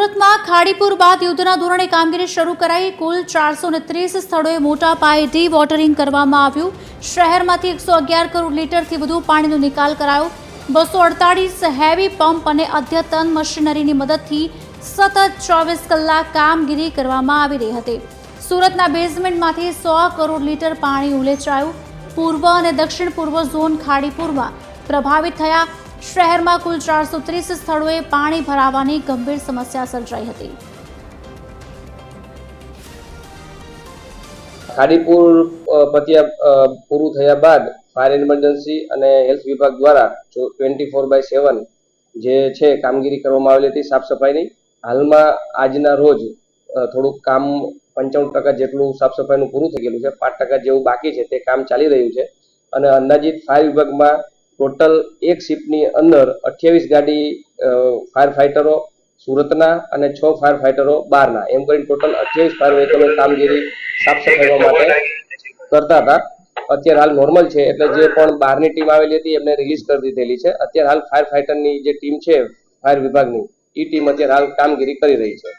સુરતમાં ખાડીપુર બાદ યુદ્ધના ધોરણે કામગીરી શરૂ કરાઈ। કુલ 430 સ્થળોએ મોટા પાયે ડી વોટરિંગ કરવામાં આવ્યું। શહેરમાંથી 111 કરોડ લીટરથી વધુ પાણીનો નિકાલ કરાયો। 248 હેવી પંપ અને અદ્યતન મશીનરીની મદદથી સતત 24 કલાક કામગીરી કરવામાં આવી રહી હતી। સુરતના બેઝમેન્ટમાંથી 100 કરોડ લીટર પાણી ઉલેચાયું। પૂર્વ અને દક્ષિણ પૂર્વ ઝોન ખાડીપુરમાં પ્રભાવિત થયા। શહેરમાં કુલ 430 સ્થળોએ પાણી ભરાવાની ગંભીર સમસ્યા સર્જાઈ હતી। ખાડીપુર પૂરું થયા બાદ ફાયર ઇમરજન્સી અને હેલ્થ વિભાગ દ્વારા 24/7 જે છે કામગીરી કરવામાં આવેલી હતી સાફ સફાઈની। હાલમાં આજના રોજ થોડુંક કામ 95% જેટલું સાફ સફાઈનું પૂરું થઈ ગયેલું છે। 5% જેવું બાકી છે, તે કામ ચાલી રહ્યું છે અને અંદાજિત ફાયર વિભાગમાં ટોટલ એક શિફ્ટની અંદર 28 ગાડી ફાયર ફાઇટરો સુરતના અને 6 ફાયર ફાઇટરો બહારના, એમ કરીને ટોટલ 28 ફાયર વ્હીકલો કામગીરી સાફ સફાઈ માટે કરતા હતા। અત્યારે હાલ નોર્મલ છે, એટલે જે પણ બહારની ટીમ આવેલી હતી એમને રિલીઝ કરી દીધેલી છે। અત્યારે હાલ ફાયર ફાઇટરની જે ટીમ છે ફાયર વિભાગની, એ ટીમ અત્યારે હાલ કામગીરી કરી રહી છે।